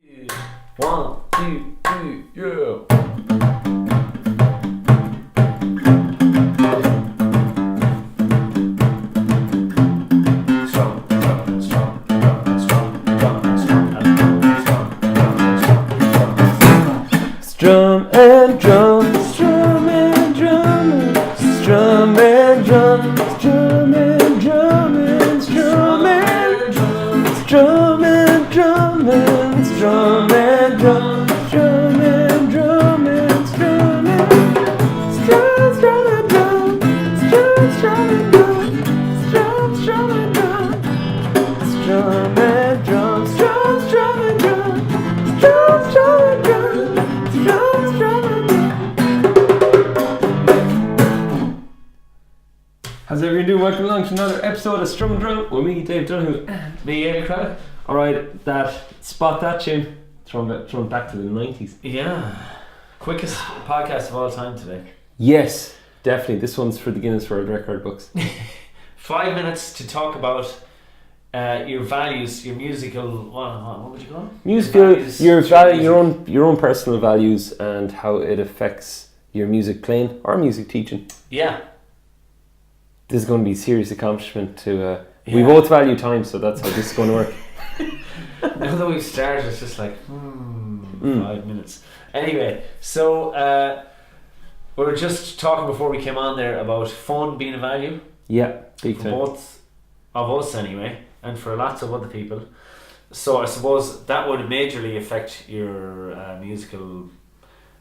1, 2, 3, yeah. Strum and drum, strum and drum, strum and drum, strum and drum, and strum and drum, strum and drum, and strum and drum, strum and drum, and strum and strum, strum and drum, strum, strum and drum, strum, strum and drum, strum and drum, strum, strum and drum, strum, strum and drum. How's everyone doing? Welcome along to another episode of Strum and Drum with me, Dave Donoghue, and me, Éimhin Cradock. Alright, spot that tune. Thrown back to the 90s. Yeah. Quickest podcast of all time today. Yes, definitely. This one's for the Guinness World Record books. 5 minutes to talk about your values, your musical, what would you call them? Musical, your own personal values and how it affects your music playing or music teaching. Yeah. This is going to be a serious accomplishment to... We both value time, so that's how this is going to work. Now that we've started, it's just like, 5 minutes. Anyway, so we were just talking before we came on there about fun being a value. Yeah, big for time. Both of us anyway, and for lots of other people. So I suppose that would majorly affect your musical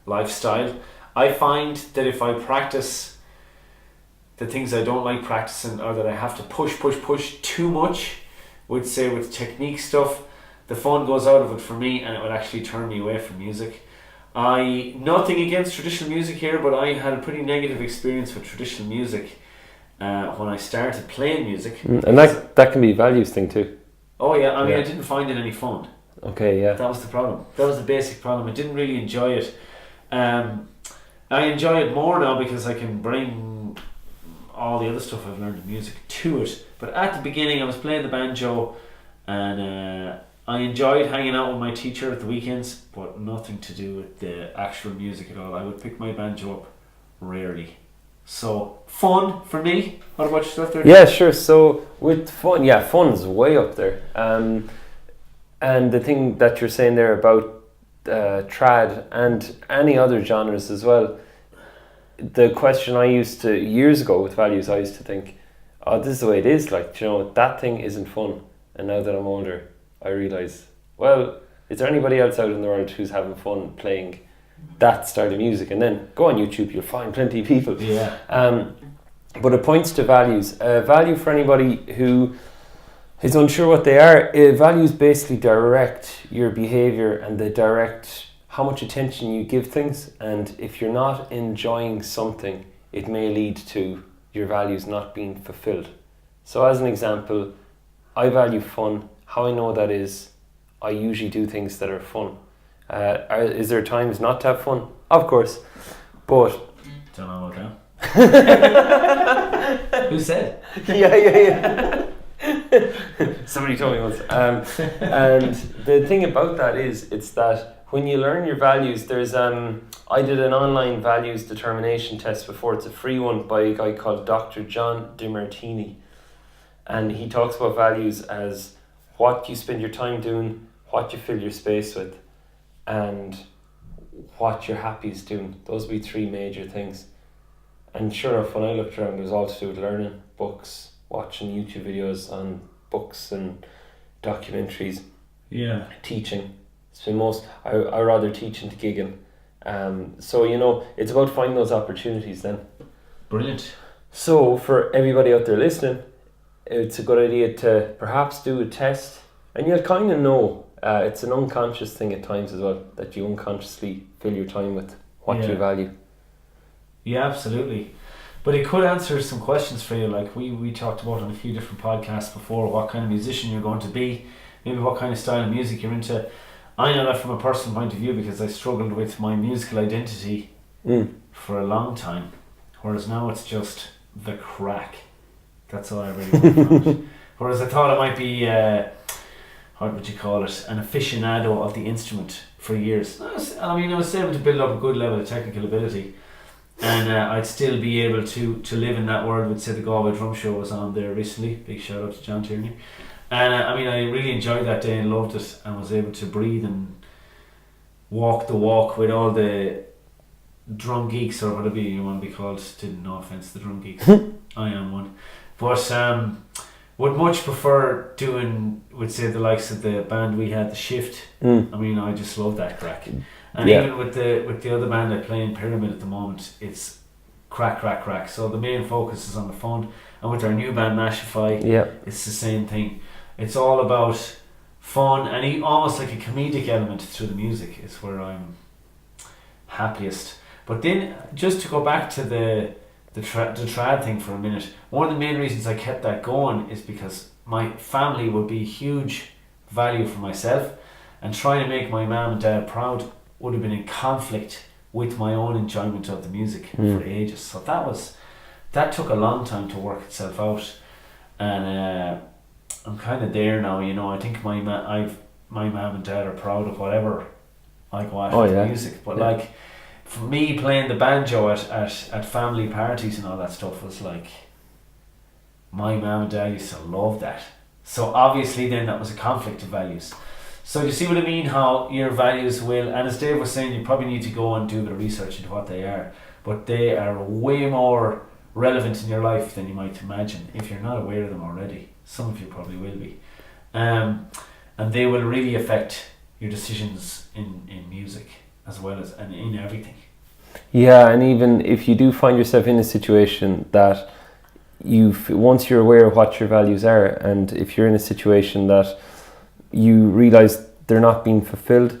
lifestyle. I find that if I practice the things I don't like practicing, or that I have to push too much, would say with technique stuff, the fun goes out of it for me, and it would actually turn me away from music. Nothing against traditional music here, but I had a pretty negative experience with traditional music when I started playing music. And that can be a values thing too. Oh yeah, I mean, I didn't find it any fun. Okay, yeah. That was the problem. That was the basic problem. I didn't really enjoy it. I enjoy it more now because I can bring all the other stuff I've learned in music to it. But at the beginning I was playing the banjo, and I enjoyed hanging out with my teacher at the weekends, but nothing to do with the actual music at all. I would pick my banjo up rarely. So fun for me. What about yourself there? Yeah, sure. So with fun, fun's way up there. And the thing that you're saying there about trad and any other genres as well, the question I used to, years ago with values, I used to think, oh, this is the way it is, like, that thing isn't fun. And now that I'm older, I realise, well, is there anybody else out in the world who's having fun playing that style of music? And then go on YouTube, you'll find plenty of people. Yeah. But it points to values. Value for anybody who is unsure what they are, values basically direct your behaviour, and they direct how much attention you give things. And if you're not enjoying something, it may lead to your values not being fulfilled. So as an example, I value fun. How I know that is, I usually do things that are fun. Is there times not to have fun? Of course, but... Don't know about that. Who said? Yeah. Somebody told me once. And the thing about that is, it's that when you learn your values, there's I did an online values determination test before. It's a free one by a guy called Dr. John DeMartini, and he talks about values as what you spend your time doing, what you fill your space with, and what you're happiest doing. Those would be three major things. And sure enough, when I looked around, it was all to do with learning, books, watching YouTube videos on books and documentaries, teaching. It's been I rather teach into gigging. So, it's about finding those opportunities then. Brilliant. So for everybody out there listening, it's a good idea to perhaps do a test, and you'll kind of know, it's an unconscious thing at times as well, that you unconsciously fill your time with what you value. Yeah, absolutely. But it could answer some questions for you, like we talked about on a few different podcasts before, what kind of musician you're going to be, maybe what kind of style of music you're into. I know that from a personal point of view because I struggled with my musical identity for a long time, whereas now it's just the crack. That's all I really want from it. Whereas I thought it might be what would you call it, an aficionado of the instrument for years. I was able to build up a good level of technical ability, and I'd still be able to live in that world. With say the Galway Drum Show was on there recently. Big shout out to John Tierney. And I really enjoyed that day and loved it, and was able to breathe and walk the walk with all the drum geeks, or whatever you want to be called. No offence to the drum geeks. I am one. But would much prefer doing with say the likes of the band we had, The Shift. I just love that crack. And even with the other band I play in, Pyramid, at the moment, it's crack. So the main focus is on the fun. And with our new band Mashify, it's the same thing. It's all about fun and almost like a comedic element through the music is where I'm happiest. But then, just to go back to the trad thing for a minute, one of the main reasons I kept that going is because my family would be huge value for myself, and trying to make my mum and dad proud would have been in conflict with my own enjoyment of the music for ages. So that took a long time to work itself out, and I'm kind of there now. I think my mum and dad are proud of whatever I go after the music, but like, for me, playing the banjo at family parties and all that stuff was like, my mum and dad used to love that. So obviously then that was a conflict of values. So you see what I mean, how your values will, and as Dave was saying, you probably need to go and do a bit of research into what they are, but they are way more relevant in your life than you might imagine if you're not aware of them already. Some of you probably will be. And they will really affect your decisions in music, as well as and in everything. Yeah, and even if you do find yourself in a situation that once you're aware of what your values are, and if you're in a situation that you realise they're not being fulfilled,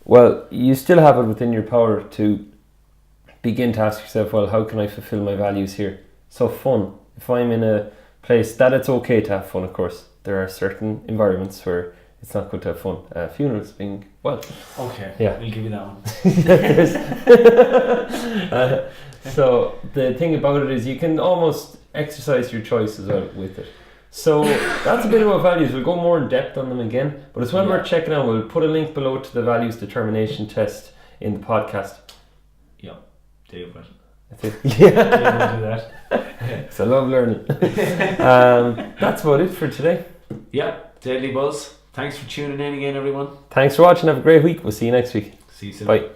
well, you still have it within your power to begin to ask yourself, well, how can I fulfill my values here? So fun. If I'm in a place that it's okay to have fun, of course. There are certain environments where it's not good to have fun. Funerals being, well... Okay, yeah. we'll give you that one. So the thing about it is you can almost exercise your choice as well with it. So that's a bit about values. We'll go more in depth on them again, but it's well worth checking out. We'll put a link below to the values determination test in the podcast. Yeah, Dave will. That's it. Yeah, Dave will do that. So I love learning. That's about it for today. Yeah, Deadly Buzz. Thanks for tuning in again, everyone. Thanks for watching. Have a great week. We'll see you next week. See you soon. Bye.